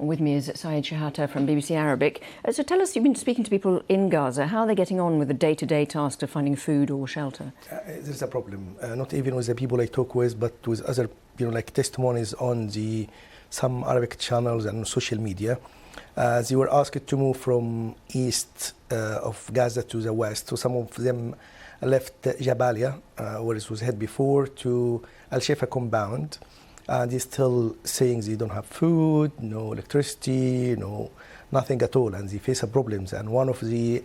With me is Shehata from BBC Arabic. So tell us, you've been speaking to people in Gaza. How are they getting on with the day-to-day task of finding food or shelter? There's a problem, not even with the people I talk with, but with other, like testimonies on some Arabic channels and social media. They were asked to move from east of Gaza to the west. So some of them left Jabalia, where it was head before, to Al-Shifa compound. And they're still saying they don't have food, no electricity, nothing at all, and they face problems. And one of the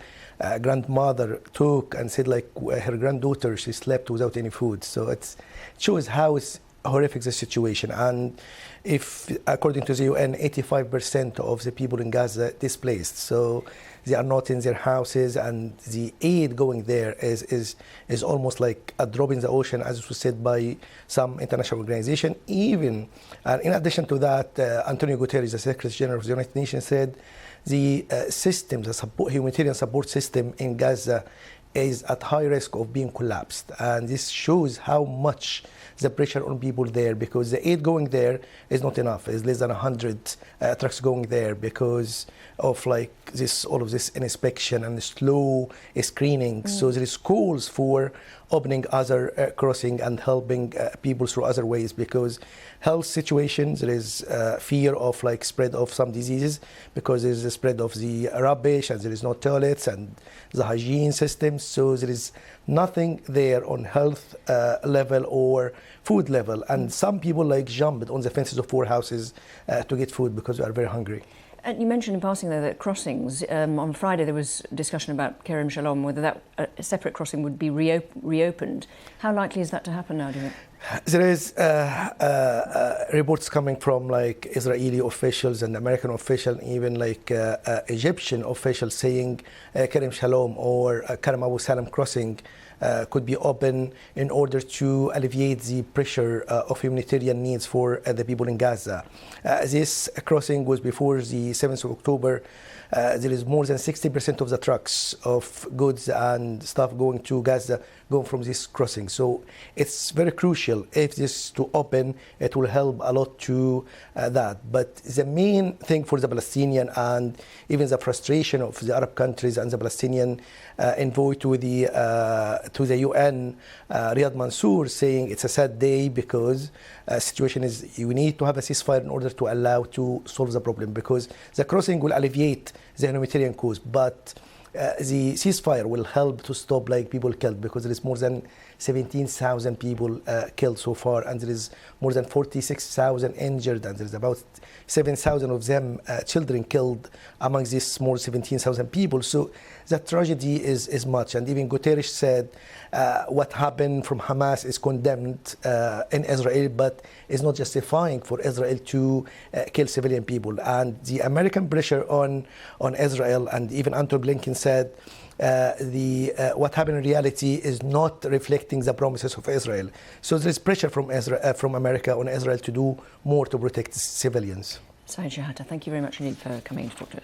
grandmother talked and said, like, her granddaughter, she slept without any food. So it shows how it's horrific, the situation. And if, according to the UN, 85% of the people in Gaza displaced, so they are not in their houses, and the aid going there is almost like a drop in the ocean, as it was said by some international organization. Even in addition to that, Antonio Guterres, the Secretary General of the United Nations, said the system, humanitarian support system in Gaza is at high risk of being collapsed. And this shows how much the pressure on people there, because the aid going there is not enough. It's less than 100 trucks going there because of all of this inspection and slow screening. So there is calls for opening other crossing and helping people through other ways, because health situations, there is fear of spread of some diseases, because there is a spread of the rubbish and there is no toilets and the hygiene systems. So there is nothing there on health level or food level. And some people jumped on the fences of 4 houses to get food because they are very hungry. And you mentioned in passing there that crossings, on Friday there was discussion about Kerem Shalom, whether that a separate crossing would be reopened. How likely is that to happen now, do you think? There is reports coming from Israeli officials and American officials, even Egyptian officials, saying Kerem Shalom or Kerem Abu Salam crossing could be open in order to alleviate the pressure of humanitarian needs for the people in Gaza. This crossing was before the 7th of October. There is more than 60% of the trucks of goods and stuff going to Gaza going from this crossing. So it's very crucial. If this to open, it will help a lot to that. But the main thing for the Palestinian, and even the frustration of the Arab countries and the Palestinian envoy to the UN, Riyad Mansour, saying it's a sad day because situation is you need to have a ceasefire in order to allow to solve the problem, because the crossing will alleviate the humanitarian cause, but the ceasefire will help to stop people killed, because there is more than 17,000 people killed so far, and there is more than 46,000 injured, and there is about 7,000 of them children killed among these more 17,000 people. So the tragedy is much. And even Guterres said what happened from Hamas is condemned in Israel, but is not justifying for Israel to kill civilian people. And the American pressure on Israel, and even Antony Blinken said what happened in reality is not reflecting the promises of Israel. So there is pressure from America on Israel to do more to protect civilians. Shehata, thank you very much indeed for coming to talk to us.